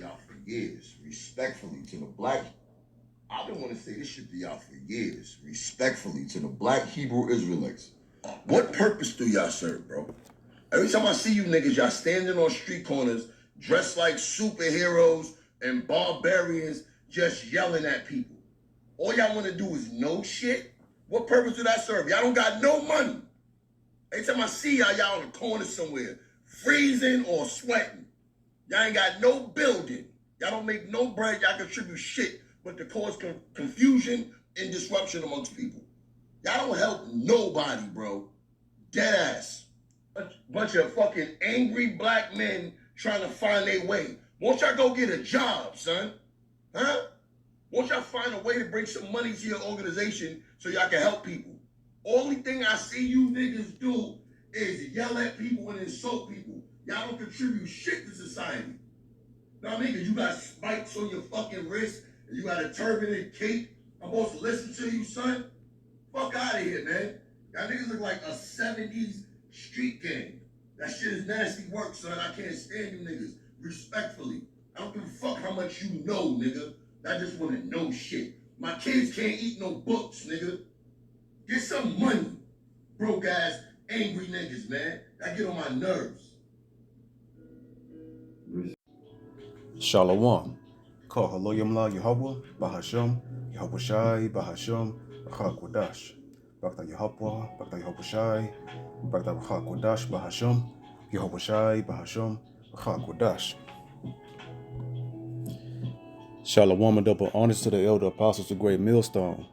y'all for years. Respectfully to the black, I've been wanting to say this shit to y'all for years. Respectfully to the black Hebrew Israelites. What purpose do y'all serve, bro? Every time I see you niggas, y'all standing on street corners, dressed like superheroes and barbarians, just yelling at people. All y'all want to do is no shit. What purpose do that serve? Y'all don't got no money. Every time I see y'all on the corner somewhere, freezing or sweating. Y'all ain't got no building. Y'all don't make no bread. Y'all contribute shit, but to cause confusion and disruption amongst people. Y'all don't help nobody, bro. Dead ass. Bunch of fucking angry black men trying to find their way. Won't y'all go get a job, son? Huh? Won't y'all find a way to bring some money to your organization so y'all can help people? Only thing I see you niggas do is yell at people and insult people. Y'all don't contribute shit to society. Know what I mean? Because you got spikes on your fucking wrist and you got a turban and cape. I'm supposed to listen to you, son? Fuck out of here, man. Y'all niggas look like a 70s street gang. That shit is nasty work, son. I can't stand you niggas. Respectfully. I don't give a fuck how much you know, nigga. I just want to know shit. My kids can't eat no books, nigga. Get some money. Broke ass, angry niggas, man. That get on my nerves. Shalom. Call Haloyamla Yahweh, Bahasham, Yahweh Shai, Bahasham, Bahakwadash. Bakta Yahweh, Bakta Yahweh Shai, Bakta Bahakwadash, Bahasham, Yahweh Shai, Bahasham, Bahakwadash. Shalom and double honors to the elder apostles of Great Millstone.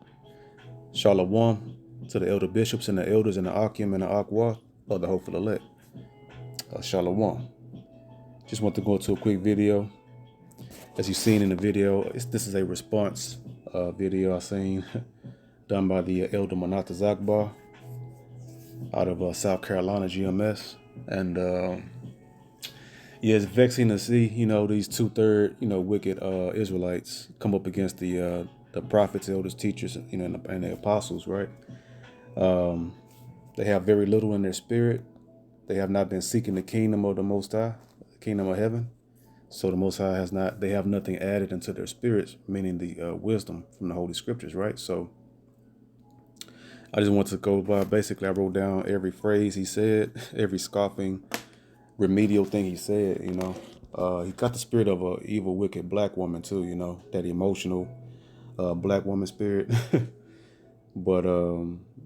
Shalom to the elder bishops and the elders in the Akim and the Akwa of the Hopeful Elect. Shalom. Just want to go into a quick video. As you've seen in the video, this is a response video I seen done by the elder Manata Zakbar out of South Carolina GMS. And yeah, it's vexing to see, these 2/3, wicked Israelites come up against the prophets, elders, teachers, and the apostles, right? They have very little in their spirit. They have not been seeking the kingdom of the Most High, the kingdom of heaven. So the Most High they have nothing added into their spirits, meaning the wisdom from the Holy Scriptures, right? So I just want to go by, basically I wrote down every phrase he said, every scoffing, remedial thing he said, He got the spirit of a evil, wicked black woman too, that emotional black woman spirit. But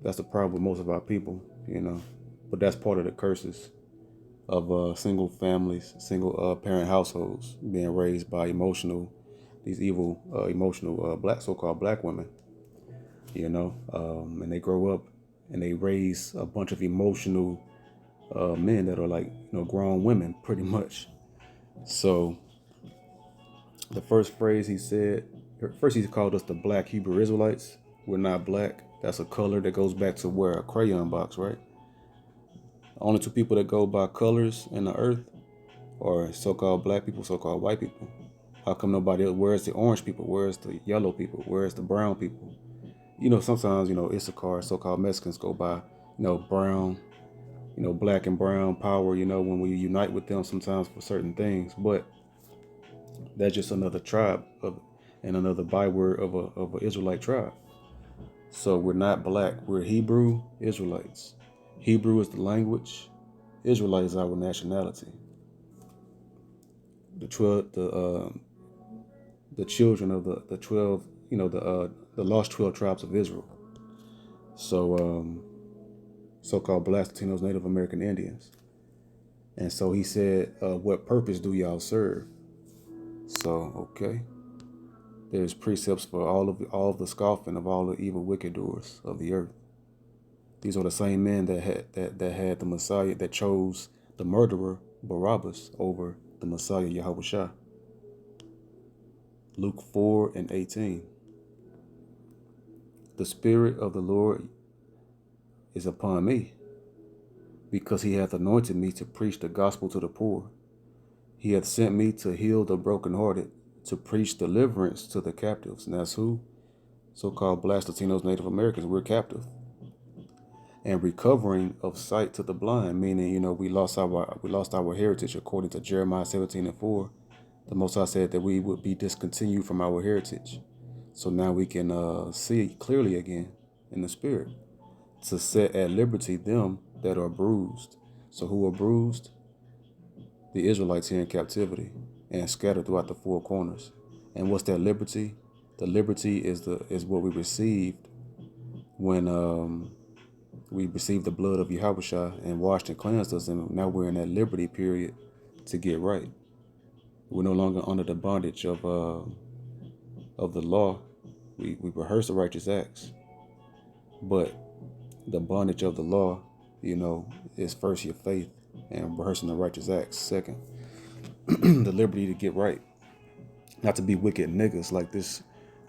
that's the problem with most of our people, But that's part of the curses of single families, single parent households being raised by these evil, emotional so-called black women, and they grow up and they raise a bunch of emotional men that are like, grown women pretty much. So the first phrase he said, first he called us the black Hebrew Israelites. We're not black. That's a color that goes back to where a crayon box, right? Only two people that go by colors in the earth are so-called black people, so-called white people. How come nobody else? Where's the orange people? Where's the yellow people? Where's the brown people? Sometimes, Issachar, so-called Mexicans go by, brown, black and brown power, when we unite with them sometimes for certain things. But that's just another tribe and another byword of an Israelite tribe. So we're not black. We're Hebrew Israelites. Hebrew is the language. Israelite is our nationality. The children of the 12, the lost 12 tribes of Israel. So so-called Blacks, Latinos, Native American Indians. And so he said, what purpose do y'all serve? So, okay. There's precepts for all of the scoffing of all the evil wicked doers of the earth. These are the same men that had the Messiah, that chose the murderer Barabbas over the Messiah Yahushua. Luke 4:18. The Spirit of the Lord is upon me, because he hath anointed me to preach the gospel to the poor. He hath sent me to heal the brokenhearted, to preach deliverance to the captives. And that's who? So-called Blacks, Latinos, Native Americans. We're captive. And recovering of sight to the blind, meaning, we lost our heritage according to Jeremiah 17:4. The Most High said that we would be discontinued from our heritage. So now we can see clearly again in the spirit to set at liberty them that are bruised. So who are bruised? The Israelites here in captivity and scattered throughout the four corners. And what's that liberty? The liberty is what we received when we received the blood of Yahushua and washed and cleansed us, and now we're in that liberty period to get right. We're no longer under the bondage of the law. We rehearse the righteous acts, but the bondage of the law, is first your faith, and rehearsing the righteous acts second. The liberty to get right, not to be wicked niggas like this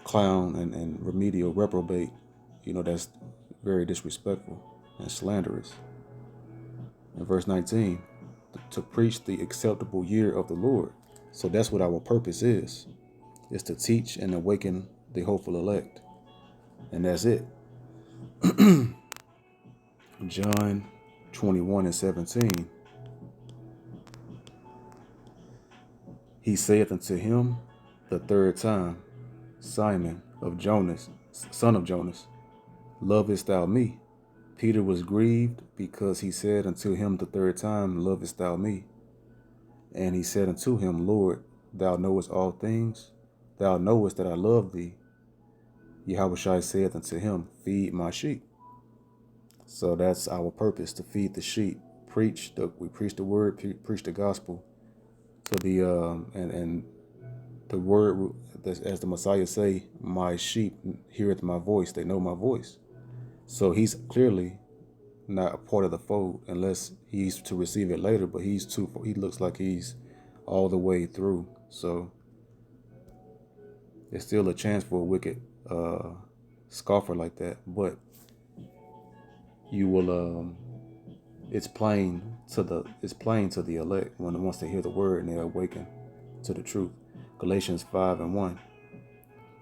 clown and remedial reprobate, that's very disrespectful and slanderous. In verse 19, to preach the acceptable year of the Lord. So that's what our purpose is to teach and awaken the hopeful elect. And that's it. John 21:17. He saith unto him the third time, Simon of Jonas, son of Jonas, lovest thou me? Peter was grieved because he said unto him the third time, lovest thou me? And he said unto him, Lord, thou knowest all things. Thou knowest that I love thee. Yahushua saith unto him, feed my sheep. So that's our purpose, to feed the sheep. We preach the word, preach the gospel. So and the word, as the Messiah say, my sheep heareth my voice. They know my voice. So he's clearly not a part of the fold unless he's to receive it later. But he looks like he's all the way through. So there's still a chance for a wicked scoffer like that. But you will. It's plain to the elect once they hear the word and they awaken to the truth. Galatians 5:1.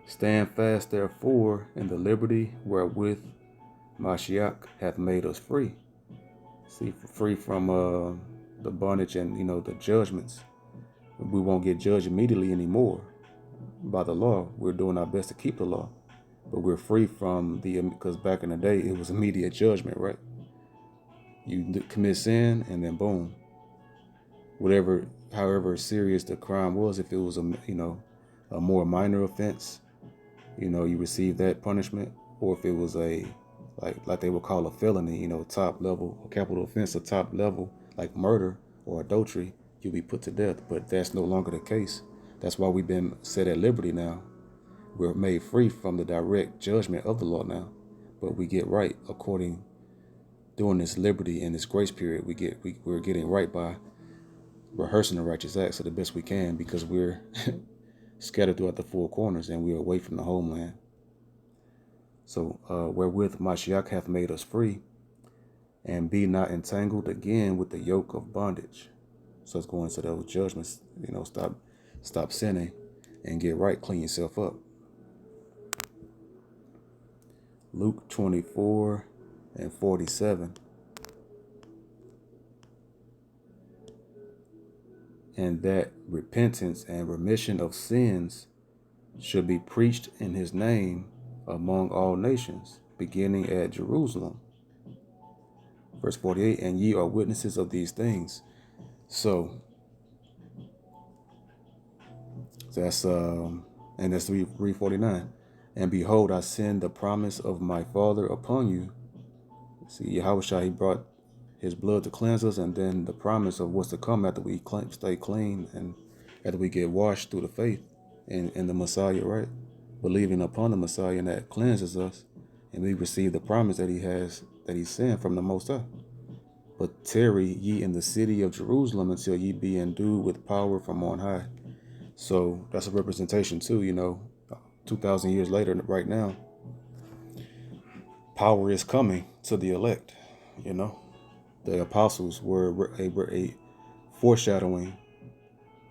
Stand fast therefore in the liberty wherewith Mashiach hath made us free. See, free from the bondage and the judgments. We won't get judged immediately anymore by the law. We're doing our best to keep the law, but we're free from because back in the day it was immediate judgment, right? You commit sin and then boom, however serious the crime was, if it was a more minor offense, you receive that punishment, or if it was a like they would call a felony, top level, a capital offense, a top level like murder or adultery, you'll be put to death. But that's no longer the case. That's why we've been set at liberty now. We're made free from the direct judgment of the law now, but we get right during this liberty and this grace period. We're getting right by rehearsing the righteous acts to the best we can, because we're scattered throughout the four corners and we're away from the homeland. So wherewith Mashiach hath made us free, and be not entangled again with the yoke of bondage. So it's going to those judgments, stop sinning and get right, clean yourself up. Luke 24:47. And that repentance and remission of sins should be preached in his name among all nations, beginning at Jerusalem. Verse 48, and ye are witnesses of these things. So that's 3:49. And behold, I send the promise of my Father upon you. See, Yahushua, he brought his blood to cleanse us, and then the promise of what's to come after we stay clean and after we get washed through the faith in the Messiah, right? Believing upon the Messiah, and that cleanses us, and we receive the promise that he sent from the Most High. But tarry ye in the city of Jerusalem until ye be endued with power from on high. So that's a representation too, 2,000 years later, right now, power is coming to the elect. The apostles were a foreshadowing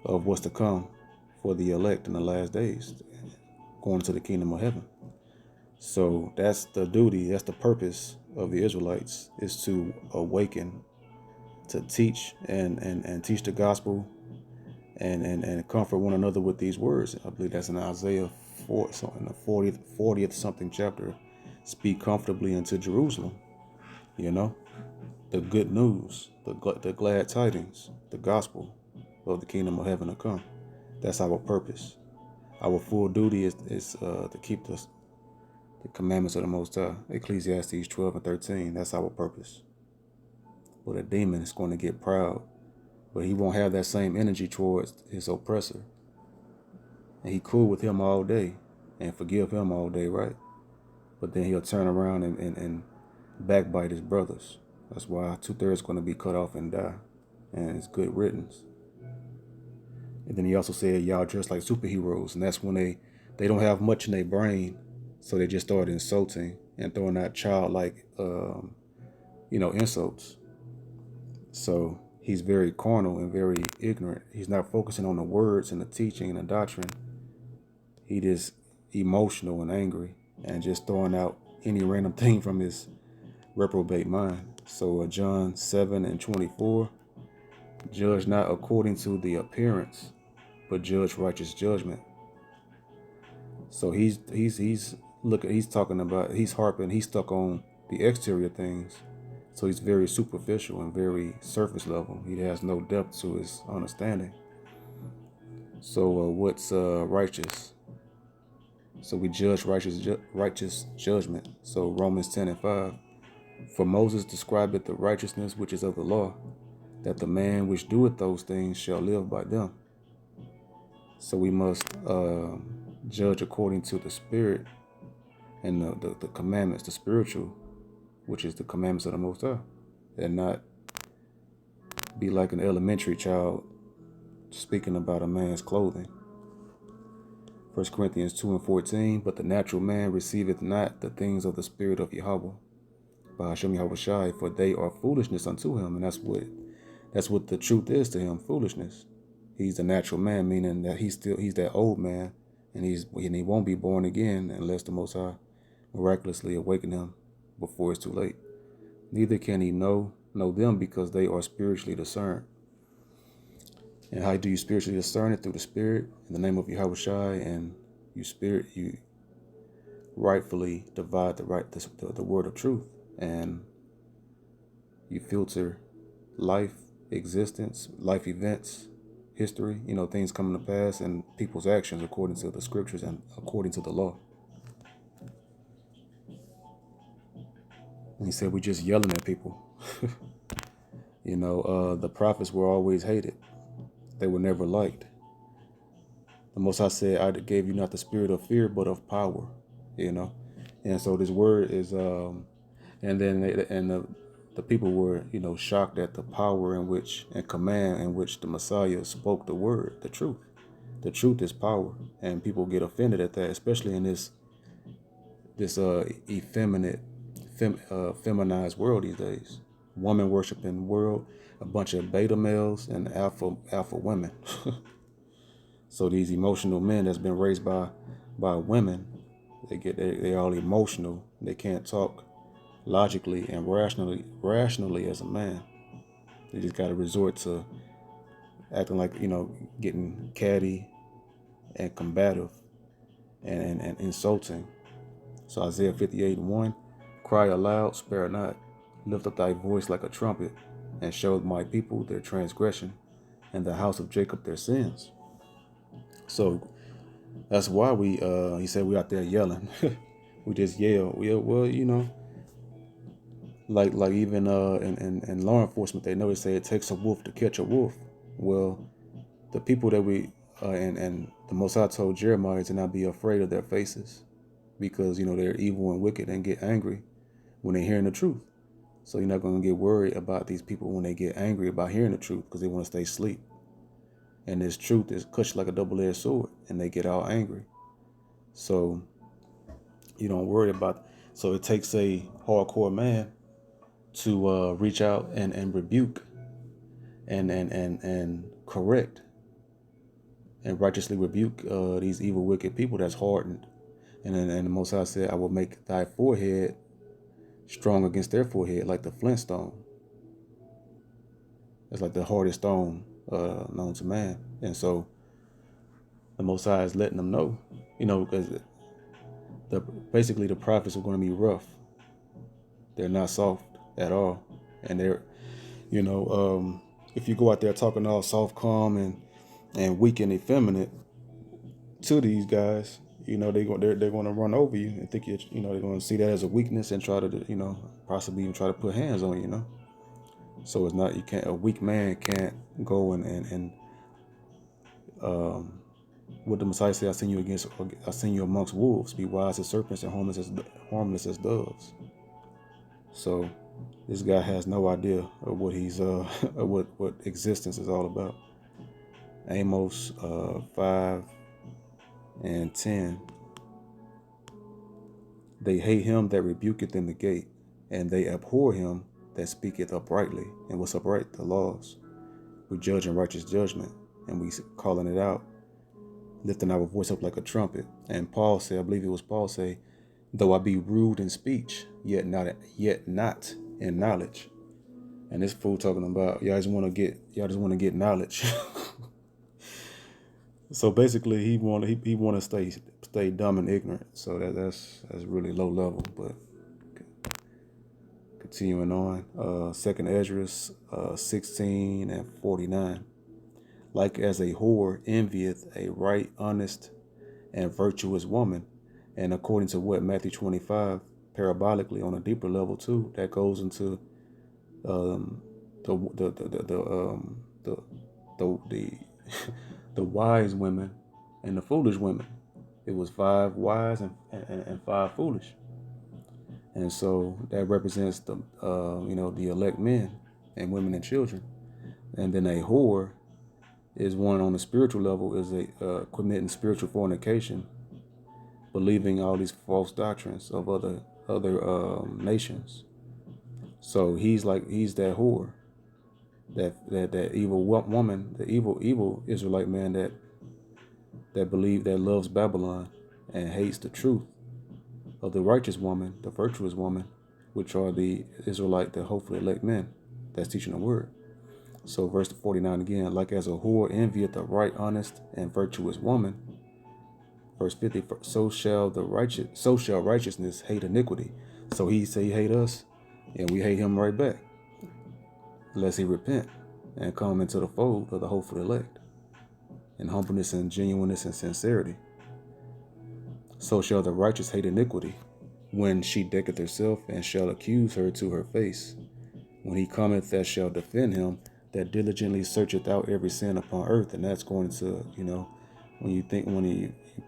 of what's to come for the elect in the last days, going to the kingdom of heaven. So that's the duty, that's the purpose of the Israelites, is to awaken, to teach and teach the gospel and comfort one another with these words. I believe that's in Isaiah 4, so in the 40th something chapter. Speak comfortably into Jerusalem, you know, the good news, the glad tidings, the gospel of the kingdom of heaven to come. That's our purpose. Our full duty is to keep the commandments of the Most High. Ecclesiastes 12:13. That's our purpose. But a demon is going to get proud, but he won't have that same energy towards his oppressor. And he cool with him all day and forgive him all day, right? But then he'll turn around and backbite his brothers. That's why 2/3 going to be cut off and die. And it's good riddance. And then he also said, y'all dress like superheroes. And that's when they don't have much in their brain. So they just start insulting and throwing out childlike, insults. So he's very carnal and very ignorant. He's not focusing on the words and the teaching and the doctrine. He just emotional and angry and just throwing out any random thing from his reprobate mind. So John 7:24, judge not according to the appearance, but judge righteous judgment. So he's stuck on the exterior things. So he's very superficial and very surface level. He has no depth to his understanding. So what's righteous? So we judge righteous judgment. So Romans 10:5. For Moses describeth the righteousness which is of the law, that the man which doeth those things shall live by them. So we must judge according to the spirit and the commandments, the spiritual, which is the commandments of the Most High, and not be like an elementary child speaking about a man's clothing. 1 Corinthians 2:14, but the natural man receiveth not the things of the spirit of Yahweh, by Hashem Yahweh Shai, for they are foolishness unto him. And that's what the truth is to him, foolishness. He's the natural man, meaning that he's that old man, and he won't be born again unless the Most High miraculously awaken him before it's too late. Neither can he know them, because they are spiritually discerned. And how do you spiritually discern it? Through the Spirit, in the name of Yahweh Shai, and you rightfully divide the word of truth, and you filter life, existence, life events, history, things coming to pass, and people's actions according to the scriptures and according to the law. And he said we just yelling at people. The prophets were always hated. They were never liked. The Most High said, I gave you not the spirit of fear, but of power, And so this word is, and then the people were, shocked at the power and command in which the Messiah spoke the word, the truth. The truth is power, and people get offended at that, especially in this effeminate, feminized world these days. Woman worshiping world, a bunch of beta males and alpha women. So these emotional men that's been raised by women, they're all emotional. They can't talk logically and rationally as a man. They just got to resort to acting like, getting catty and combative and insulting. So Isaiah 58:1, cry aloud, spare not, lift up thy voice like a trumpet, and show my people their transgression, and the house of Jacob their sins. So that's why he said we out there yelling. We just yell. Like even in law enforcement, they say it takes a wolf to catch a wolf. Well, the people that we and the Most High told Jeremiah to not be afraid of their faces, because they're evil and wicked and get angry when they're hearing the truth. So you're not going to get worried about these people when they get angry about hearing the truth, because they want to stay asleep. And this truth is cut like a double-edged sword, and they get all angry. So you don't worry about. So it takes a hardcore man to reach out and rebuke and correct and righteously rebuke these evil, wicked people that's hardened. And the Most High said, I will make thy forehead strong against their forehead, like the flint stone. It's like the hardest stone known to man. And so the Most High is letting them know, because basically the prophets are going to be rough. They're not soft at all. And they're, if you go out there talking all soft, calm, and weak and effeminate to these guys, they're going to run over you and think they're going to see that as a weakness and try to, possibly even try to put hands on you, So it's not, a weak man can't go and what the Messiah said, I send you amongst wolves, be wise as serpents and harmless as doves. So this guy has no idea of what he's what existence is all about. Amos 5:10. They hate him that rebuketh in the gate, and they abhor him that speaketh uprightly. And what's upright? The laws. We judge in righteous judgment, and we calling it out, lifting our voice up like a trumpet. And Paul said, I believe it was Paul say, though I be rude in speech, yet not in knowledge. And this fool talking about y'all just want to get knowledge. So basically, he want to stay dumb and ignorant. So that's really low level. But continuing on, Second Esdras 16:49. Like as a whore envieth a right, honest, and virtuous woman, and according to what Matthew 25, parabolically on a deeper level too, that goes into the wise women and the foolish women. It was 5 wise and 5 foolish, and so that represents the the elect men and women and children. And then a whore is one on the spiritual level, is a committing spiritual fornication, believing all these false doctrines of other nations. So he's that whore, that evil woman, the evil Israelite man that loves Babylon and hates the truth of the righteous woman, the virtuous woman, which are the Israelite, the hopefully elect men that's teaching the word. So verse 49 again, like as a whore envieth a right, honest, and virtuous woman. Verse 50, so shall righteousness hate iniquity. So he say he hate us, and we hate him right back, unless he repent and come into the fold of the hopeful elect in humbleness and genuineness and sincerity. So shall the righteous hate iniquity, when she decketh herself, and shall accuse her to her face. When he cometh that shall defend him, that diligently searcheth out every sin upon earth. And that's going to, when you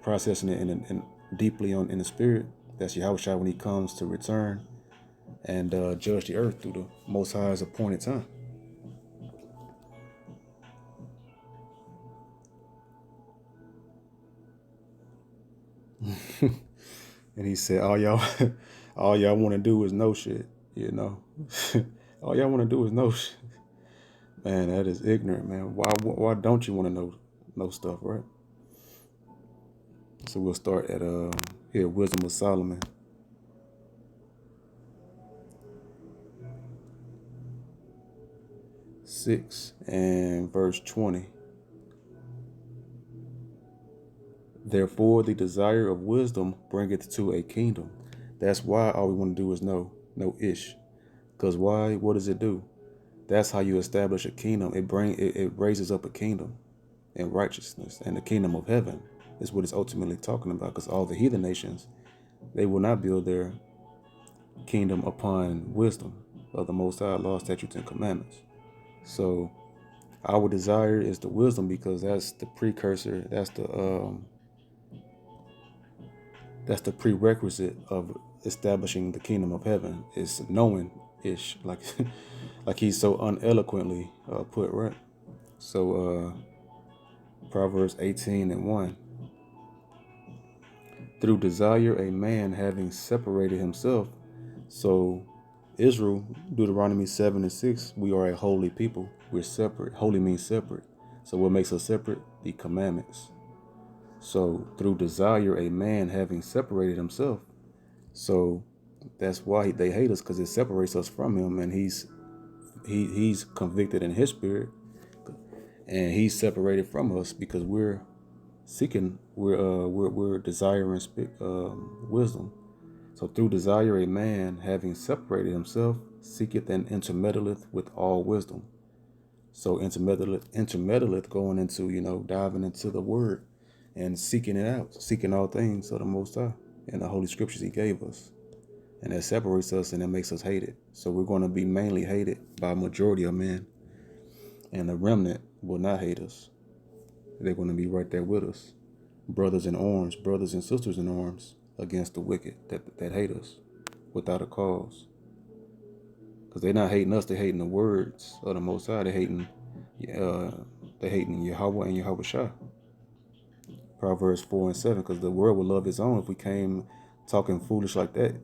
processing it in deeply in the spirit, that's Yahushua when he comes to return and judge the earth through the Most High's appointed time. And he said, all y'all want to do is know shit, all y'all want to do is know shit. Man, that is ignorant, man. Why don't you want to know stuff, right? So we'll start at here, Wisdom of Solomon. Six and verse 20. Therefore, the desire of wisdom bringeth to a kingdom. That's why all we want to do is know ish. Because why? What does it do? That's how you establish a kingdom. It raises up a kingdom in righteousness, and the kingdom of heaven is what it's ultimately talking about. Because all the heathen nations, they will not build their kingdom upon wisdom of the Most High, law, statutes, and commandments. So our desire is the wisdom, because that's the precursor. That's the prerequisite of establishing the kingdom of heaven. Is knowing ish, like like he's so uneloquently put, right? So Proverbs 18:1. Through desire a man having separated himself. So Israel, Deuteronomy 7:6, we are a holy people. We're separate. Holy means separate. So what makes us separate? The commandments. So through desire a man having separated himself. So that's why they hate us, because it separates us from him, and he's convicted in his spirit, and he's separated from us because we're seeking, we're desiring wisdom. So through desire, a man, having separated himself, seeketh and intermeddleth with all wisdom. So intermeddleth going into, diving into the word and seeking it out, seeking all things of the Most High and the Holy Scriptures He gave us. And that separates us and that makes us hated. So we're going to be mainly hated by a majority of men. And the remnant will not hate us. They're going to be right there with us. Brothers in arms, brothers and sisters in arms against the wicked that hate us without a cause. Because they're not hating us, they're hating the words of the Most High. They're hating Yahweh and Yahweh Shah. Proverbs 4 and 7, because the world would love its own if we came talking foolish like that.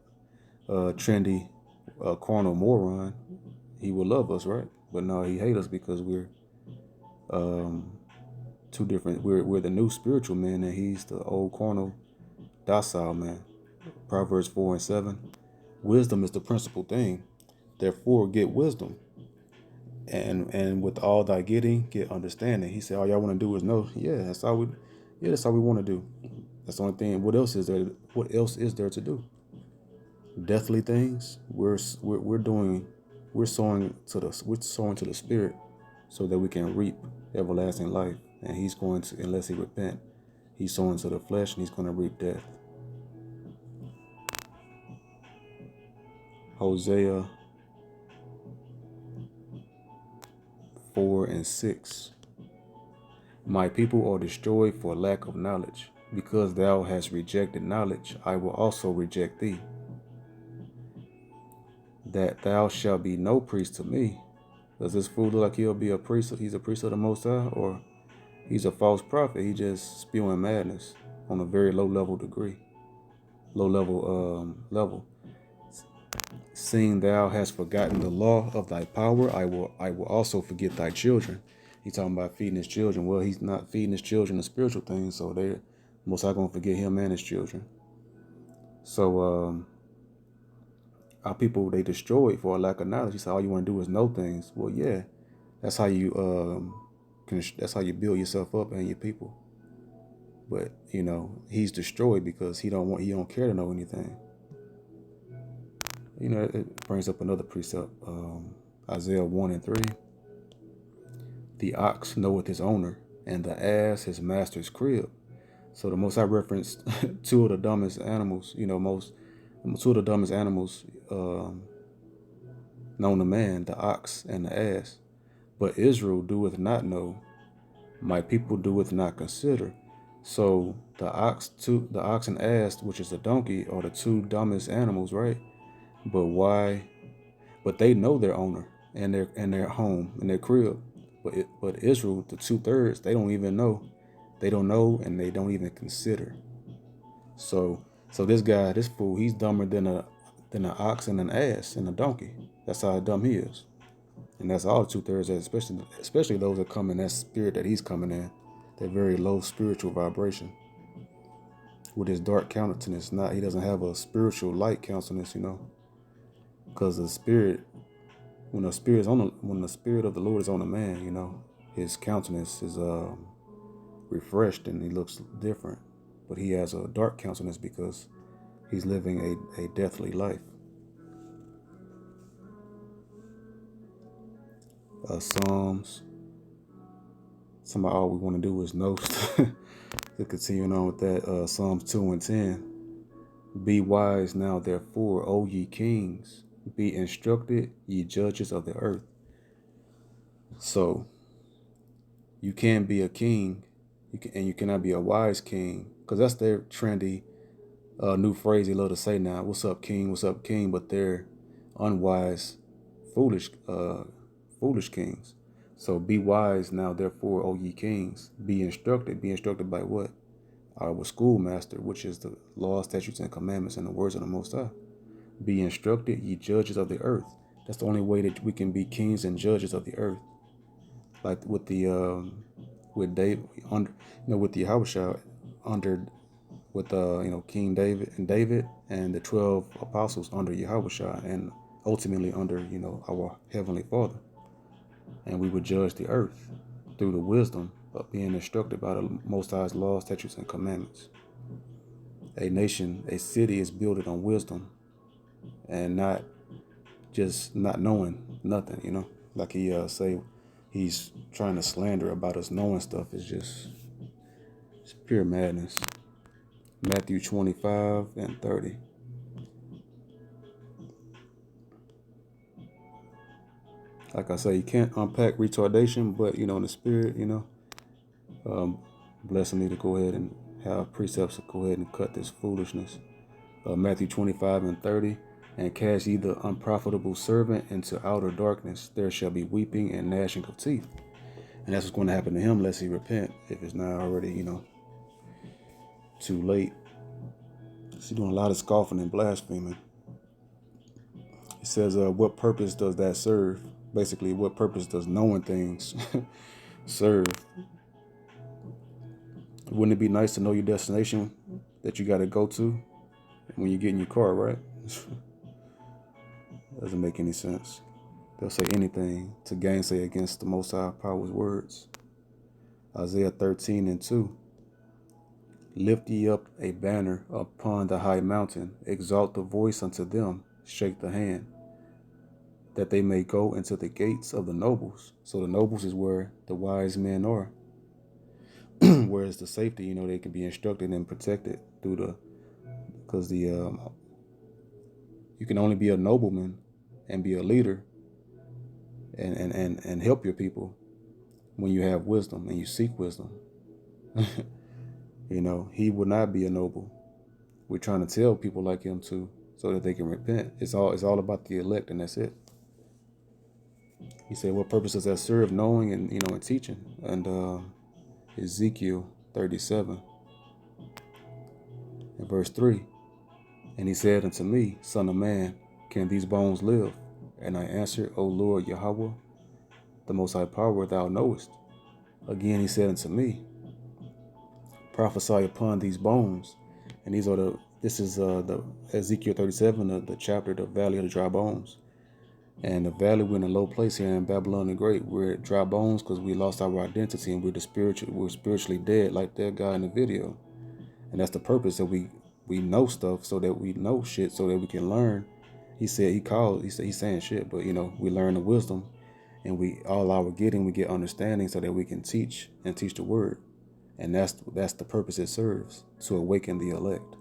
Trendy, carnal moron, he would love us, right? But no, he hate us because we're two different. We're the new spiritual man, and he's the old carnal, docile man. Proverbs 4 and 7. Wisdom is the principal thing. Therefore, get wisdom. And with all thy getting, get understanding. He said, all y'all want to do is know. Yeah, that's all we want to do. That's the only thing. What else is there? What else is there to do? Deathly things. We're sowing to the spirit, so that we can reap everlasting life. And he's going to, unless he repent, he's sowing to the flesh, and he's going to reap death. Hosea 4 and 6. My people are destroyed for lack of knowledge. Because thou hast rejected knowledge, I will also reject thee. That thou shalt be no priest to me. Does this fool look like he'll be a priest? He's a priest of the Most High, or he's a false prophet? He just spewing madness on a very low level. Seeing thou hast forgotten the law of thy power, I will also forget thy children. He's talking about feeding his children. Well, he's not feeding his children the spiritual things, so they're most likely going to forget him and his children. So our people, they destroyed for a lack of knowledge. He said all you want to do is know things. Well, yeah, that's how you build yourself up and your people. But he's destroyed because he don't care to know anything. It brings up another precept, Isaiah 1 and 3. The ox knoweth his owner, and the ass his master's crib. So the Most High referenced two of the dumbest animals, two of the dumbest animals known to man, the ox and the ass. But Israel doeth not know, my people doeth not consider. So the ox and ass, which is the donkey, are the two dumbest animals, right? But why? But they know their owner and their home and their crib. But Israel, the 2/3, they don't even know. They don't know, and they don't even consider. So this fool, he's dumber than an ox and an ass and a donkey. That's how dumb he is. And that's all 2/3, especially those that come in that spirit that he's coming in, that very low spiritual vibration. With his dark countenance, he doesn't have a spiritual light countenance, because the spirit, when the spirit of the Lord is on a man, his countenance is refreshed and he looks different. But he has a dark countenance because he's living a deathly life. Psalms. All we want to do is know. Continuing on with that, Psalms 2 and 10. Be wise now, therefore, O ye kings. Be instructed, ye judges of the earth. So, you can't be a king, and you cannot be a wise king, because that's their trendy new phrase they love to say now. What's up, king? What's up, king? But they're unwise, foolish kings. So be wise now, therefore, O ye kings. Be instructed. Be instructed by what? Our schoolmaster, which is the laws, statutes, and commandments and the words of the Most High. Be instructed, ye judges of the earth. That's the only way that we can be kings and judges of the earth. Like with the with David with the Yahushua with King David and the 12 apostles under Yahushua, and ultimately under our Heavenly Father. And we would judge the earth. through the wisdom of being instructed by the Most High's laws, statutes, and commandments. A nation, a city is built on wisdom and not just not knowing nothing, you know. Like he say he's trying to slander about us knowing stuff is just it's pure madness. Matthew 25 and 30. Like I say, you can't unpack retardation, but you know, in the spirit, you know, blessing me to go ahead and have precepts to go ahead and cut this foolishness. Matthew 25 and 30. And cast ye the unprofitable servant into outer darkness. There shall be weeping and gnashing of teeth. And that's what's going to happen to him unless he repent, if it's not already, you know, too late. He's doing a lot of scoffing and blaspheming. It says, what purpose does that serve? Basically, what purpose does knowing things serve? Wouldn't it be nice to know your destination that you got to go to when you get in your car, right? Doesn't make any sense. They'll say anything to gainsay against the Most High Power's words. Isaiah 13 and 2. Lift ye up a banner upon the high mountain, exalt the voice unto them, shake the hand, that they may go into the gates of the nobles. So the nobles is where the wise men are. Whereas the safety, you know, they can be instructed and protected through because you can only be a nobleman and be a leader and help your people when you have wisdom and you seek wisdom. You know, he would not be a noble. We're trying to tell people like him to, so that they can repent. It's all about the elect, and that's it. He said, what purpose does that serve? Knowing and, you know, and teaching. And Ezekiel 37 and verse 3. And he said unto me, Son of man, can these bones live? And I answered, O Lord Yahweh, the Most High Power, thou knowest. Again he said unto me, prophesy upon these bones. And this is the Ezekiel 37, the chapter, the valley of the dry bones. And the valley, we're in a low place here in Babylon the Great. We're at dry bones because we lost our identity and we're spiritually dead, like that guy in the video. And that's the purpose, that we know stuff so that we know shit so that we can learn. He's saying shit, but you know, we learn the wisdom and we get understanding so that we can teach and teach the word. And that's the purpose it serves, to awaken the elect.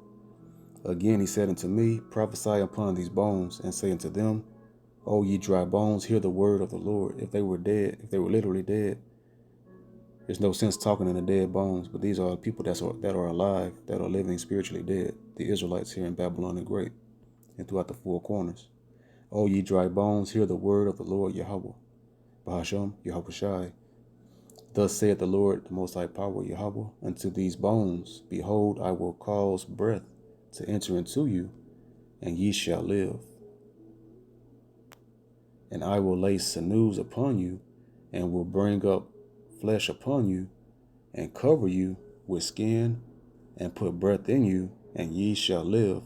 Again, he said unto me, prophesy upon these bones and say unto them, O ye dry bones, hear the word of the Lord. If they were dead, if they were literally dead, there's no sense talking in the dead bones, but these are people that are alive, that are living spiritually dead, the Israelites here in Babylon the Great and throughout the four corners. O ye dry bones, hear the word of the Lord Yahweh. Bahasham, Yahweh Shai. Thus saith the Lord, the Most High Power, Yahweh, unto these bones, behold, I will cause breath to enter into you, and ye shall live. And I will lay sinews upon you, and will bring up flesh upon you, and cover you with skin, and put breath in you, and ye shall live.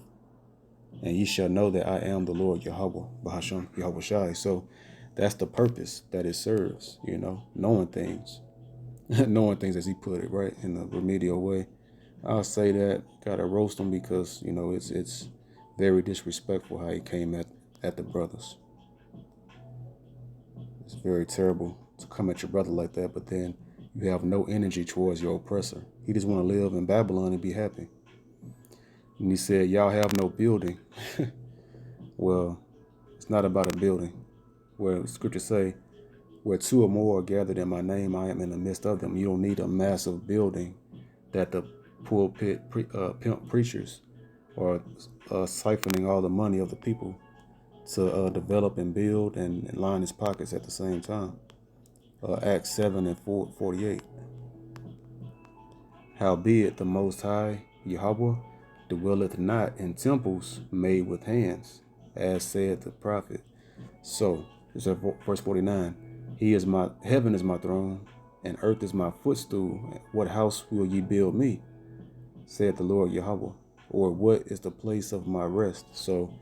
And ye shall know that I am the Lord Yahweh, Bahasham, Yahweh Shai. So that's the purpose that it serves, you know, knowing things. Knowing things, as he put it, right, in a remedial way. I'll say that, gotta roast him because, you know, it's very disrespectful how he came at the brothers. It's very terrible to come at your brother like that, but then you have no energy towards your oppressor. He just want to live in Babylon and be happy. And he said, y'all have no building. Well, it's not about a building. Where scriptures say, where two or more are gathered in my name, I am in the midst of them. You don't need a massive building that the pulpit pimp preachers are siphoning all the money of the people to develop and build and line his pockets at the same time. Acts 7 and 48. Howbeit the Most High, Yahweh, dwelleth not in temples made with hands, as said the prophet. So, this is verse 49. Heaven is my throne, and earth is my footstool. What house will ye build me? Said the Lord Yahweh. Or what is the place of my rest? So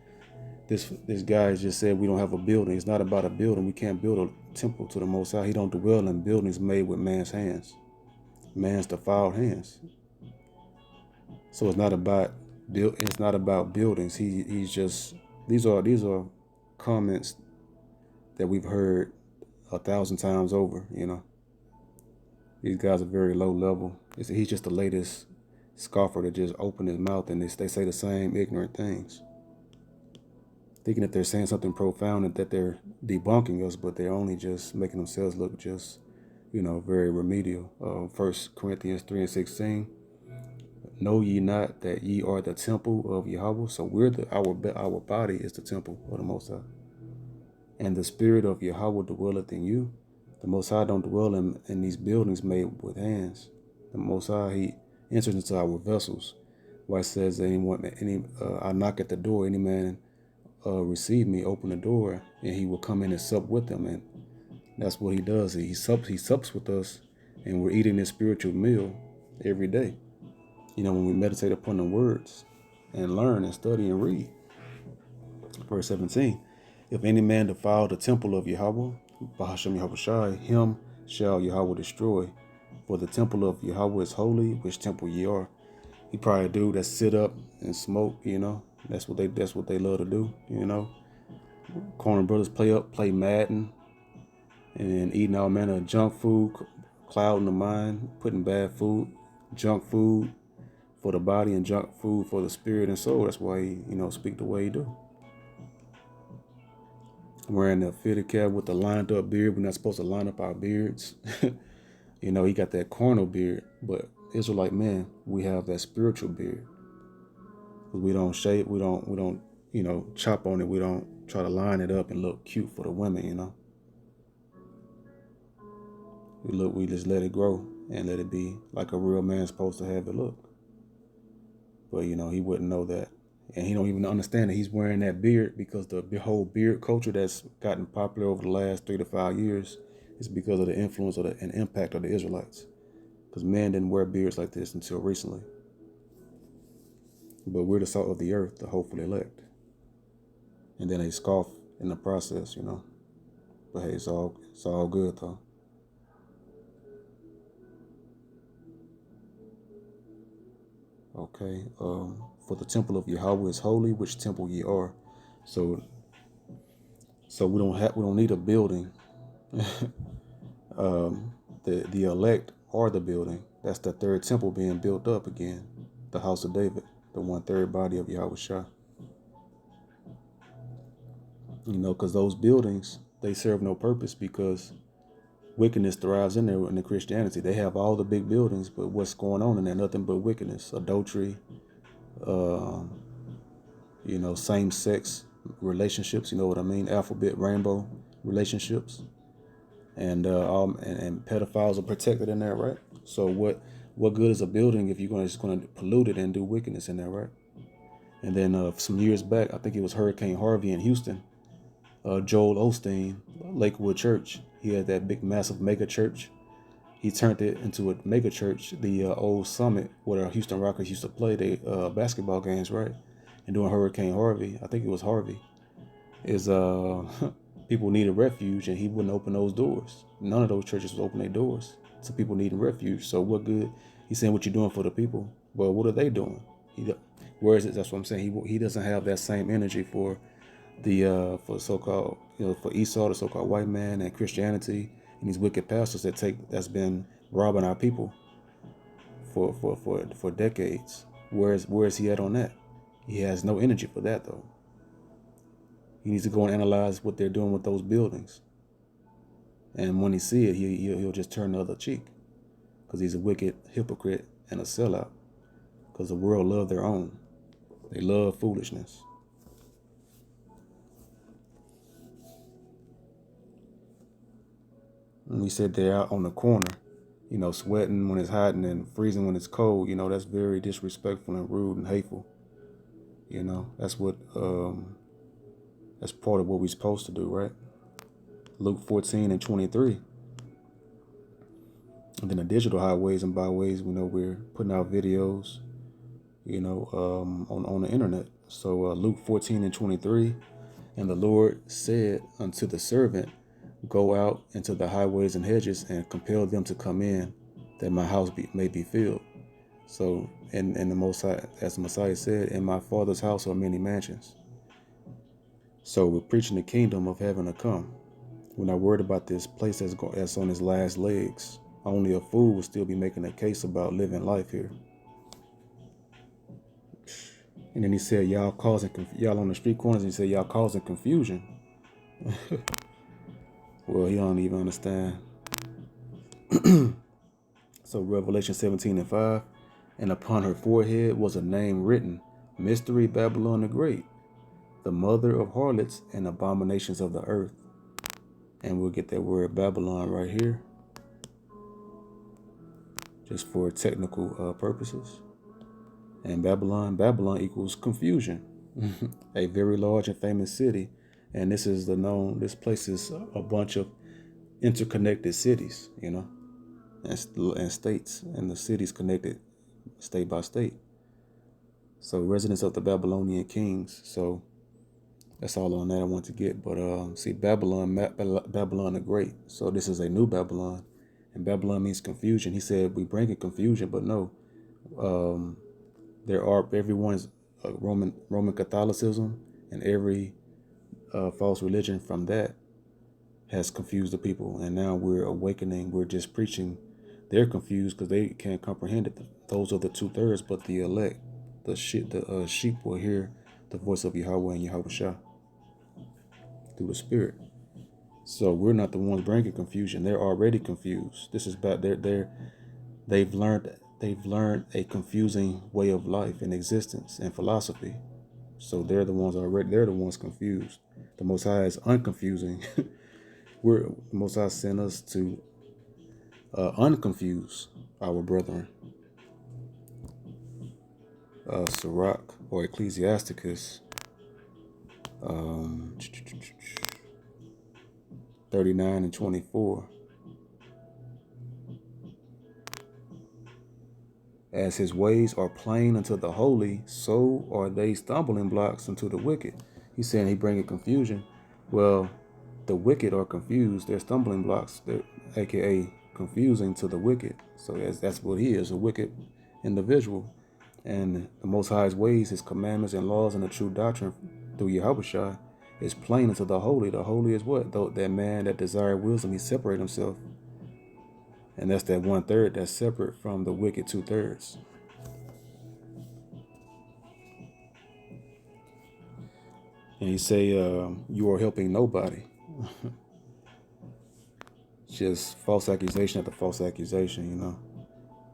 This guy just said we don't have a building. It's not about a building. We can't build a temple to the Most High. He don't dwell in buildings made with man's hands, man's defiled hands. So it's not about It's not about buildings. He's just these are comments that we've heard 1,000 times over. These guys are very low level. He's just the latest scoffer that just opened his mouth and they say the same ignorant things, thinking that they're saying something profound and that they're debunking us, but they're only just making themselves look just, very remedial. 1 Corinthians 3:16. Know ye not that ye are the temple of Yahweh? So our body is the temple of the Most High, and the Spirit of Yahweh dwelleth in you. The Most High don't dwell in these buildings made with hands. The Most High, He enters into our vessels. Why it says I knock at the door, any man receive me, open the door, and He will come in and sup with them. And that's what He does. He sups with us, and we're eating this spiritual meal every day. When we meditate upon the words and learn and study and read. Verse 17, if any man defile the temple of Yahweh, Bahashem Yahushai, him shall Yahweh destroy. For the temple of Yahweh is holy, which temple ye are. He probably a dude that sit up and smoke, That's what they love to do, Corner brothers play Madden, and eating all manner of junk food, clouding the mind, putting bad food, junk food for the body and junk food for the spirit and soul. That's why he, speak the way he do. Wearing the fitted cap with the lined up beard. We're not supposed to line up our beards. He got that carnal beard, but Israelite men, we have that spiritual beard. We don't shave, we don't, chop on it. We don't try to line it up and look cute for the women, We just let it grow and let it be like a real man's supposed to have it look. But, he wouldn't know that. And he don't even understand that he's wearing that beard because the whole beard culture that's gotten popular over the last 3 to 5 years is because of the influence and impact of the Israelites. Because men didn't wear beards like this until recently. But we're the salt of the earth, the hopeful elect. And then they scoff in the process, But hey, it's all good though. Okay, for the temple of Yahweh is holy, which temple ye are. So we don't need a building. The elect are the building. That's the third temple being built up again, the house of David, the 1/3 body of Yahweh Shah. Because those buildings, they serve no purpose because wickedness thrives in there in the Christianity. They have all the big buildings, but what's going on in there? Nothing but wickedness, adultery, same-sex relationships. You know what I mean? Alphabet rainbow relationships, and pedophiles are protected in there, right? So what good is a building if you're just going to pollute it and do wickedness in there, right? And then some years back, I think it was Hurricane Harvey in Houston. Joel Osteen, Lakewood Church. He had that big, massive mega church. He turned it into a mega church, the old Summit, where the Houston Rockets used to play their basketball games, right? And during Hurricane Harvey, I think it was Harvey, people needed refuge, and he wouldn't open those doors. None of those churches would open their doors to people needing refuge. So what good? He's saying what you're doing for the people, but what are they doing? Where is it? That's what I'm saying. He doesn't have that same energy for the for so-called for Esau, the so-called white man, and Christianity, and these wicked pastors that's been robbing our people for decades. Where is he at on that? He has no energy for that though. He needs to go and analyze what they're doing with those buildings, and when he see it, he'll just turn the other cheek, because he's a wicked hypocrite and a sellout. Because the world love their own, they love foolishness. And he said they're out on the corner, sweating when it's hot and then freezing when it's cold. That's very disrespectful and rude and hateful. That's that's part of what we're supposed to do, right? Luke 14:23. And then the digital highways and byways, we're putting out videos, on the internet. So Luke 14:23, And the Lord said unto the servant, Go out into the highways and hedges and compel them to come in, that my house may be filled. So, and the Most High, as the Messiah said, in my Father's house are many mansions. So we're preaching the kingdom of heaven to come. We're not worried about this place that's on its last legs. Only a fool would still be making a case about living life here. And then he said, y'all on the street corners. He said, y'all causing confusion. Well, he don't even understand. So Revelation 17:5, and upon her forehead was a name written, Mystery Babylon the Great, the mother of harlots and abominations of the earth. And we'll get that word Babylon right here, just for technical purposes. And Babylon equals confusion. A very large and famous city. And this place is a bunch of interconnected cities, and states, and the cities connected state by state. So residents of the Babylonian kings. So that's all on that I want to get. But see, Babylon the Great. So this is a new Babylon, and Babylon means confusion. He said we bring in confusion, but no, everyone's Roman Catholicism and every false religion from that has confused the people, and now we're awakening. We're just preaching. They're confused because they can't comprehend it. Those are the 2/3, but the elect, the sheep will hear the voice of Yahweh and Yahushua through the Spirit. So we're not the ones bringing confusion. They're already confused. This is about they've learned a confusing way of life and existence and philosophy. So they're the ones confused. The Most High is unconfusing. The Most High sent us to unconfuse our brethren. Sirach or Ecclesiasticus 39:24. As his ways are plain unto the holy, so are they stumbling blocks unto the wicked. He's saying he bringing confusion. Well, the wicked are confused. They're stumbling blocks, aka confusing to the wicked. So that's what he is, a wicked individual. And the Most High's ways, his commandments and laws and the true doctrine through Yahushua is plain unto the holy. The holy is what? That man that desired wisdom, he separate himself. And that's that 1/3 that's separate from the wicked 2/3. And he say, you are helping nobody. Just false accusation after false accusation,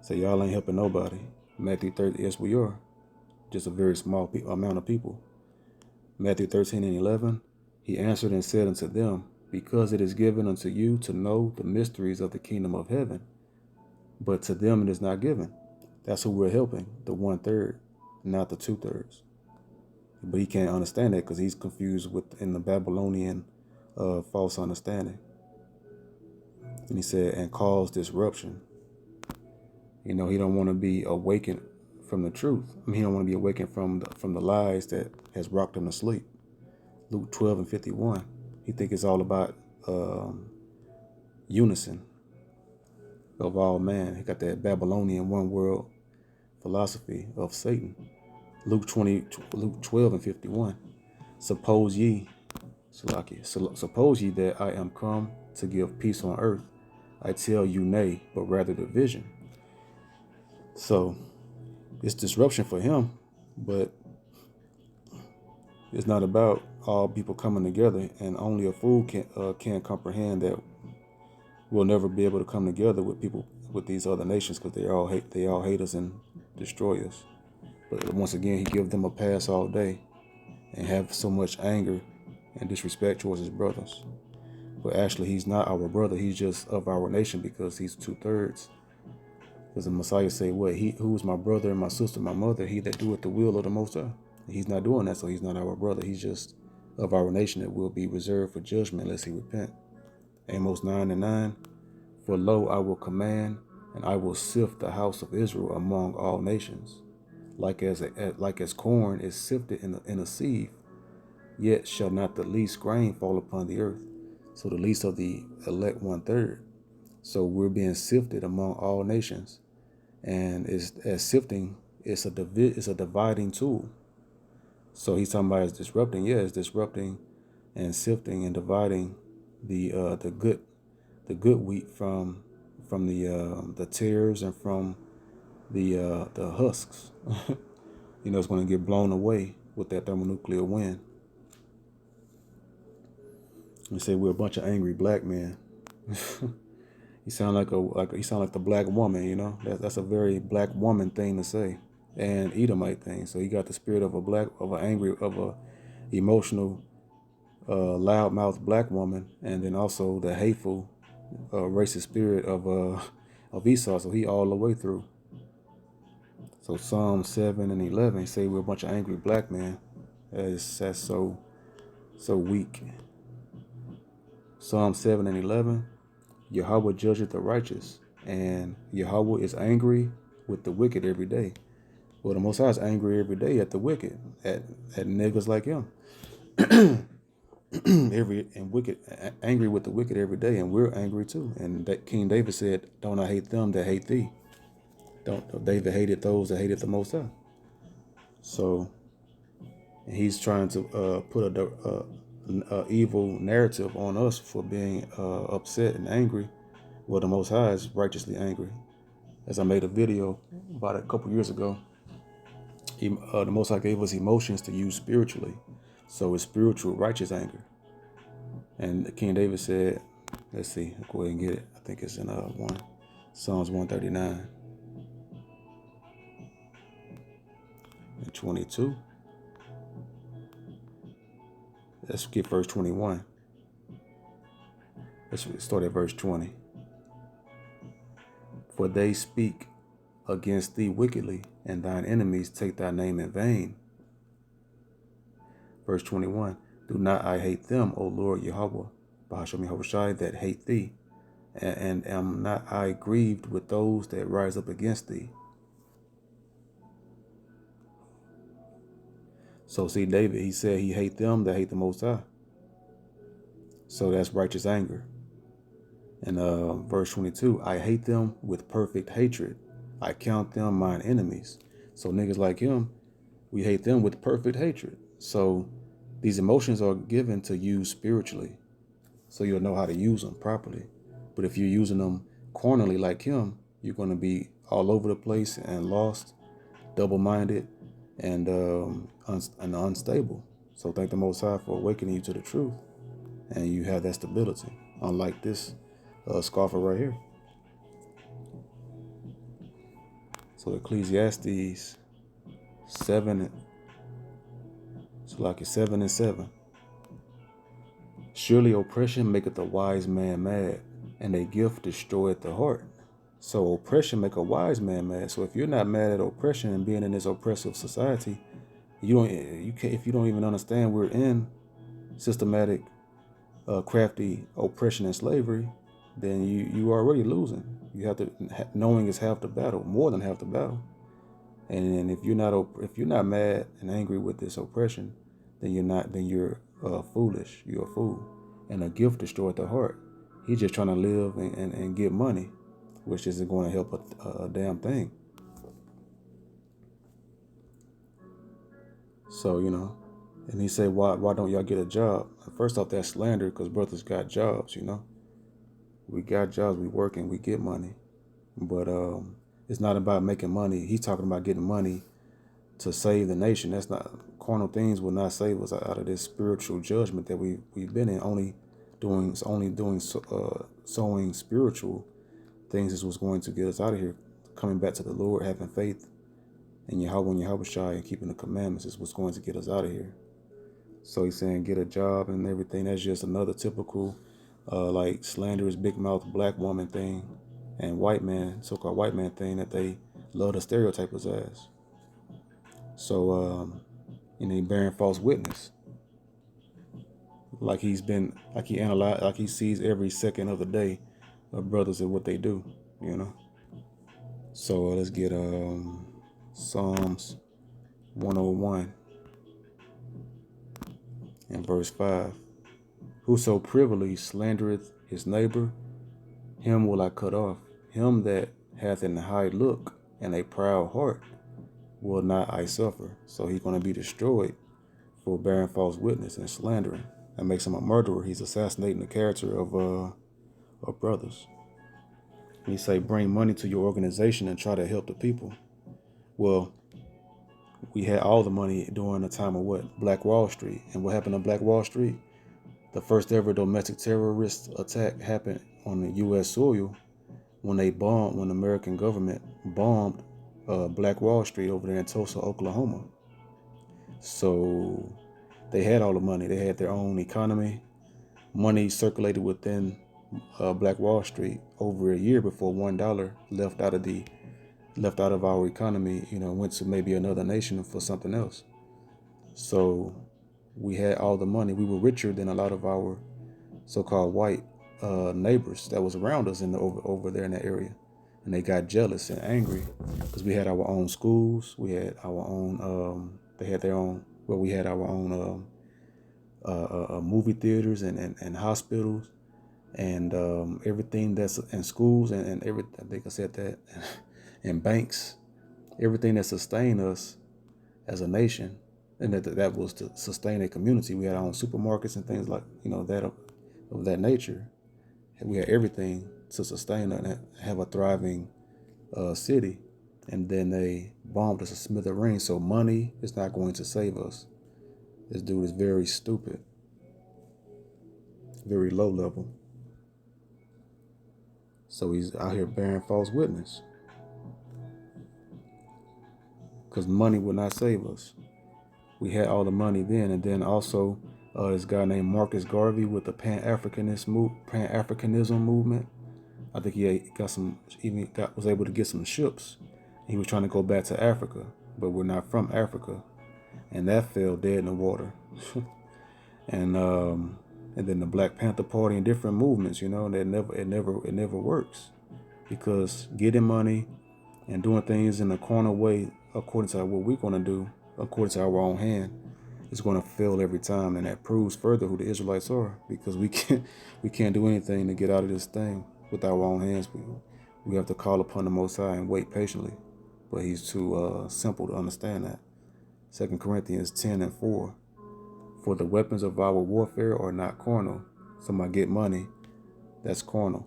Say y'all ain't helping nobody. Matthew 30, yes we are. Just a very small amount of people. Matthew 13:11, he answered and said unto them, because it is given unto you to know the mysteries of the kingdom of heaven, but to them it is not given. That's who we're helping, the 1/3, not the 2/3. But he can't understand that because he's confused in the Babylonian false understanding. And he said, and cause disruption. He don't want to be awakened from the truth. He don't want to be awakened from the lies that has rocked him to sleep. Luke 12:51. He think it's all about unison of all man. He got that Babylonian one world philosophy of Satan. Luke 12:51. Suppose ye that I am come to give peace on earth. I tell you nay, but rather division. So it's disruption for him, but it's not about all people coming together, and only a fool can't comprehend that we'll never be able to come together with people with these other nations because they all hate us and destroy us. But once again, he gives them a pass all day and have so much anger and disrespect towards his brothers. But actually, he's not our brother. He's just of our nation because he's 2/3. Because the Messiah say, what? Who is my brother and my sister, my mother? He that doeth the will of the Most High. He's not doing that, so he's not our brother. He's just of our nation that will be reserved for judgment unless he repent. Amos 9:9. For lo, I will command, and I will sift the house of Israel among all nations, like as corn is sifted in a sieve, yet shall not the least grain fall upon the earth. So the least of the elect 1/3. So we're being sifted among all nations, and it's as sifting. It's a dividing tool. So he's talking about it's disrupting. Yeah, it's disrupting and sifting and dividing the good wheat from the tares and from the husks. It's going to get blown away with that thermonuclear wind. And say we're a bunch of angry black men. You sound you sound like the black woman. That's a very black woman thing to say, and Edomite thing. So he got the spirit of a emotional, loudmouth black woman, and then also the hateful, racist spirit of Esau. So he all the way through. So Psalm 7 and 11 say we're a bunch of angry black men. That's so weak. Psalm 7 and 11. Yahweh judgeth the righteous, and Yahweh is angry with the wicked every day. Well, the Most High is angry every day at the wicked, at niggas like him. Angry with the wicked every day, and we're angry too. And that King David said, "Don't I hate them that hate thee?" David hated those that hated the Most High. So he's trying to put a evil narrative on us for being upset and angry. Well, the Most High is righteously angry. As I made a video about a couple years ago, the Most High gave us emotions to use spiritually. So it's spiritual righteous anger. And King David said, let's see, I'll go ahead and get it. I think it's in Psalms 139 and 22. Let's get verse 21. Let's start at verse 20. For they speak against thee wickedly, and thine enemies take thy name in vain. Verse 21. Do not I hate them, O Lord Yahweh, Bahashem Yahushai, that hate thee, and am not I grieved with those that rise up against thee? So see, David, he said he hate them that hate the Most High. So that's righteous anger. And verse 22, I hate them with perfect hatred. I count them mine enemies. So niggas like him, we hate them with perfect hatred. So these emotions are given to use spiritually, so you'll know how to use them properly. But if you're using them carnally like him, you're going to be all over the place and lost, double-minded, and unstable. So thank the Most High for awakening you to the truth, and you have that stability, unlike this scoffer right here. So Ecclesiastes 7 and 7. Surely oppression maketh a wise man mad, and a gift destroyeth the heart. So oppression make a wise man mad. So if you're not mad at oppression and being in this oppressive society, if you don't even understand we're in systematic, crafty oppression and slavery, then you are already losing. You have to knowing is half the battle, more than half the battle. And if you're not mad and angry with this oppression, then you're foolish. You're a fool. And a gift destroyed the heart. He's just trying to live and get money, which isn't going to help a damn thing. So, and he said, why don't y'all get a job? First off, that's slander, because brothers got jobs, We got jobs, we working, we get money. But it's not about making money. He's talking about getting money to save the nation. That's not, carnal things will not save us out of this spiritual judgment that we've been in. Only doing sowing spiritual things is what's going to get us out of here. Coming back to the Lord, having faith in Yahweh and Yahushua, and keeping the commandments is what's going to get us out of here. So he's saying get a job and everything. That's just another typical like slanderous big mouth black woman thing and so-called white man thing that they love to stereotype us as. So he bearing false witness, like he sees every second of the day of brothers and what they do, So let's get Psalms 101 In verse 5, whoso privily slandereth his neighbor, him will I cut off. Him that hath an high look and a proud heart will not I suffer. So he's going to be destroyed for bearing false witness and slandering. That makes him a murderer. He's assassinating the character of brothers. He say, bring money to your organization and try to help the people. Well, we had all the money during the time of what? Black Wall Street. And what happened on Black Wall Street? The first ever domestic terrorist attack happened on the U.S. soil when the American government bombed Black Wall Street over there in Tulsa, Oklahoma. So they had all the money. They had their own economy. Money circulated within Black Wall Street over a year before $1 left out of our economy, went to maybe another nation for something else. So we had all the money. We were richer than a lot of our so-called white neighbors that was around us over there in that area. And they got jealous and angry because we had our own schools. We had our own, they had their own, we had our own movie theaters and hospitals and everything that's in schools and everything, I think I said that, and banks, everything that sustained us as a nation. And that was to sustain a community. We had our own supermarkets and things like, that of that nature. And we had everything to sustain and have a thriving city. And then they bombed us to smithereens. So money is not going to save us. This dude is very stupid, very low level. So he's out here bearing false witness because money will not save us. We had all the money then, and then also this guy named Marcus Garvey with the Pan-Africanism movement. I think he was able to get some ships. He was trying to go back to Africa, but we're not from Africa, and that fell dead in the water. And then the Black Panther Party and different movements, it never works, because getting money and doing things in a corner way according to what we're going to do, according to our own hand, is going to fail every time. And that proves further who the Israelites are, because we can't do anything to get out of this thing with our own hands. We have to call upon the Most High and wait patiently, but he's too simple to understand that. 2 Corinthians 10:4, for the weapons of our warfare are not carnal. Somebody get money, that's carnal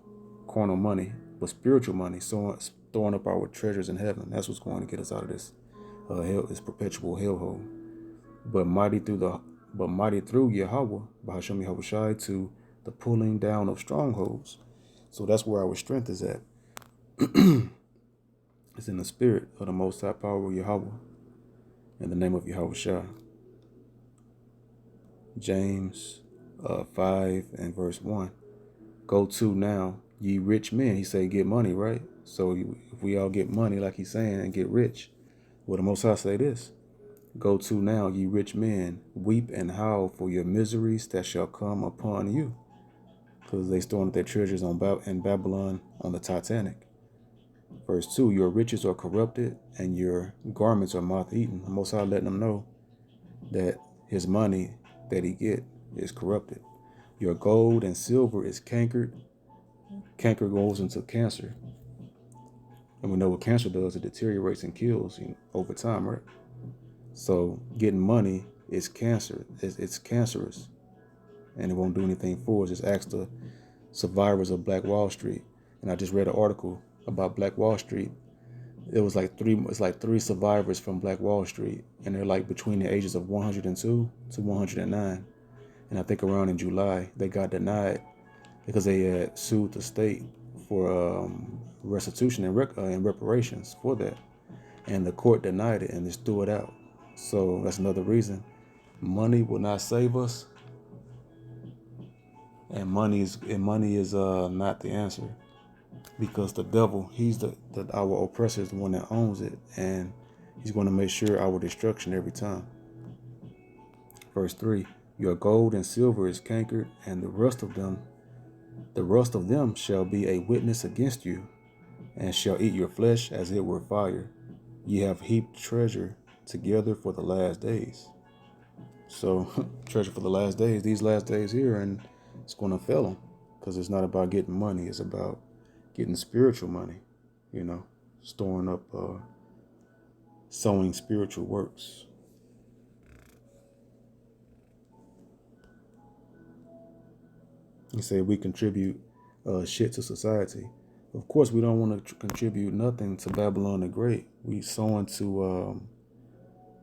money, but spiritual money, storing up our treasures in heaven. That's what's going to get us out of this this perpetual hellhole. But mighty through Yahweh, Bahashem Yahushai, to the pulling down of strongholds. So that's where our strength is at. It's in the spirit of the Most High power of Yahweh, in the name of Yahushua. James 5 and verse 1. Go to now, ye rich men. He say get money, right? So if we all get money, like he's saying, and get rich, well, the Most High say this: go to now, ye rich men, weep and howl for your miseries that shall come upon you, because they storing up their treasures in Babylon on the Titanic. Verse 2, your riches are corrupted and your garments are moth-eaten. The Most High letting them know that his money that he get is corrupted. Your gold and silver is cankered. Canker goes into cancer. And we know what cancer does. It deteriorates and kills over time, right? So getting money is cancer. It's cancerous. And it won't do anything for us. Just ask the survivors of Black Wall Street. And I just read an article about Black Wall Street. It's like three survivors from Black Wall Street. And they're like between the ages of 102 to 109. And I think around in July, they got denied because they had sued the state for restitution and reparations for that. And the court denied it and just threw it out. So that's another reason. Money will not save us. And money is not the answer. Because the devil, he's our oppressor, is the one that owns it. And he's going to make sure our destruction every time. Verse 3, your gold and silver is cankered, and the rust of them shall be a witness against you, and shall eat your flesh as it were fire. Ye have heaped treasure together for the last days. So treasure for the last days, these last days here, and it's going to fail them because it's not about getting money. It's about getting spiritual money, storing up, sowing spiritual works. You say we contribute shit to society. Of course, we don't want to contribute nothing to Babylon the Great. We sow into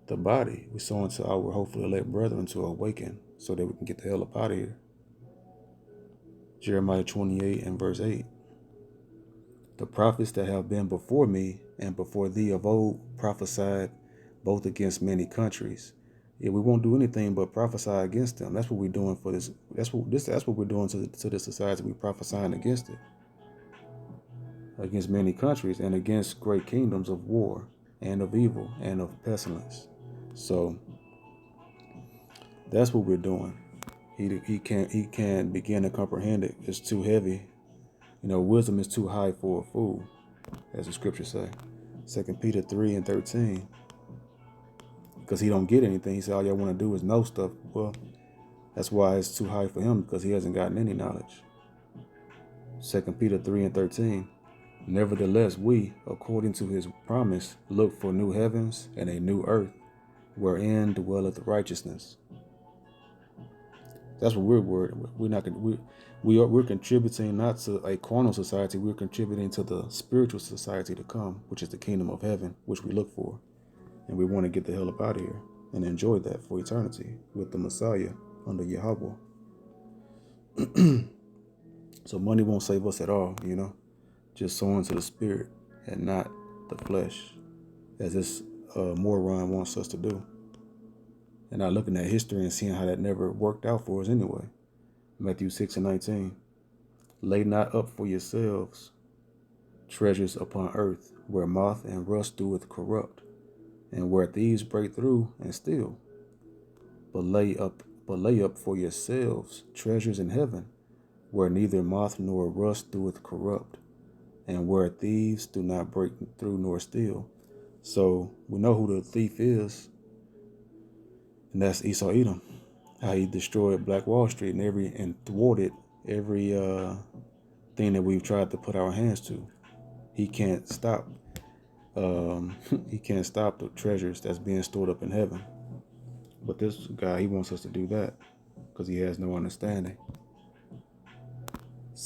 the body. We sow into our hopefully elect brethren to awaken so that we can get the hell up out of here. Jeremiah 28 and verse 8. The prophets that have been before me and before thee of old prophesied both against many countries. Yeah, we won't do anything but prophesy against them. That's what we're doing for this. That's what we're doing to this society. We're prophesying against it, against many countries and against great kingdoms of war and of evil and of pestilence. So that's what we're doing. He can't begin to comprehend it. It's too heavy. Wisdom is too high for a fool, as the scriptures say. 2 Peter 3 and 13. Because he don't get anything. He said all y'all want to do is know stuff. Well, that's why it's too high for him, because he hasn't gotten any knowledge. 2 Peter 3 and 13. Nevertheless, we, according to his promise, look for new heavens and a new earth, wherein dwelleth righteousness. That's what we're worried. We're contributing not to a carnal society. We're contributing to the spiritual society to come, which is the kingdom of heaven, which we look for. And we want to get the hell up out of here and enjoy that for eternity with the Messiah under Yahweh. So money won't save us at all, just sowing to the spirit and not the flesh, as this moron wants us to do. And not looking at history and seeing how that never worked out for us anyway. Matthew 6 and 19. Lay not up for yourselves treasures upon earth, where moth and rust doeth corrupt, and where thieves break through and steal. But lay up for yourselves treasures in heaven, where neither moth nor rust doeth corrupt, and where thieves do not break through nor steal. So we know who the thief is, and that's Esau Edom. How he destroyed Black Wall Street and thwarted every thing that we've tried to put our hands to. He can't stop. He can't stop the treasures that's being stored up in heaven. But this guy, he wants us to do that because he has no understanding.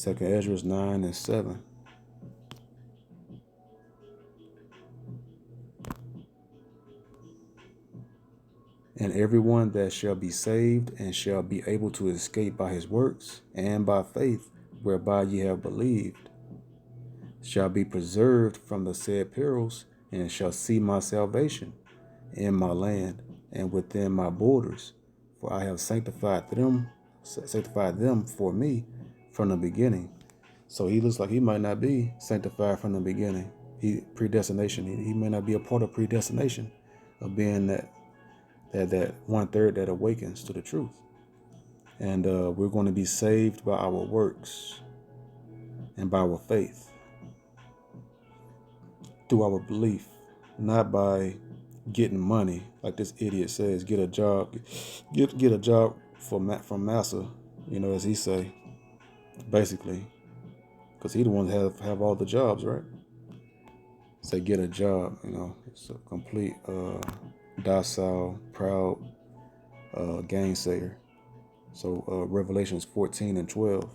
2 Ezra 9 and 7. And everyone that shall be saved and shall be able to escape by his works and by faith whereby ye have believed shall be preserved from the said perils, and shall see my salvation in my land and within my borders. For I have sanctified them for me from the beginning. So he looks like he might not be sanctified from the beginning. Predestination. He may not be a part of predestination of being that 1/3 that awakens to the truth. And we're going to be saved by our works and by our faith, through our belief, not by getting money, like this idiot says. Get a job, get a job from massa, as he say, basically, because he the one that have all the jobs, right? Say get a job, it's a complete docile, proud gainsayer. So Revelations 14 and 12.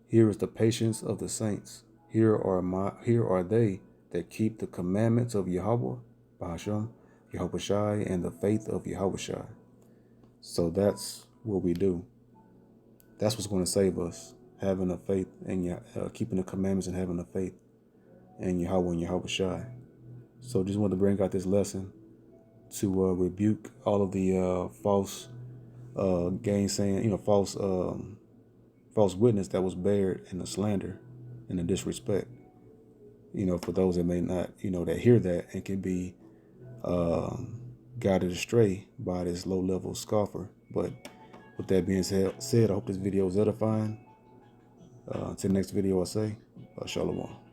Here is the patience of the saints. Here are they that keep the commandments of Yahweh, Bahashem, Yahweh Shai, and the faith of Yahweh Shai. So that's what we do. That's what's going to save us, having a faith and keeping the commandments and having a faith in Yahweh and Yahweh Shai. So just wanted to bring out this lesson to rebuke all of the false gainsaying, false witness that was bared in the slander and the disrespect. For those that may not, that hear that and can be guided astray by this low-level scoffer. But with that being said, I hope this video is edifying. Until the next video, I say, Shalom.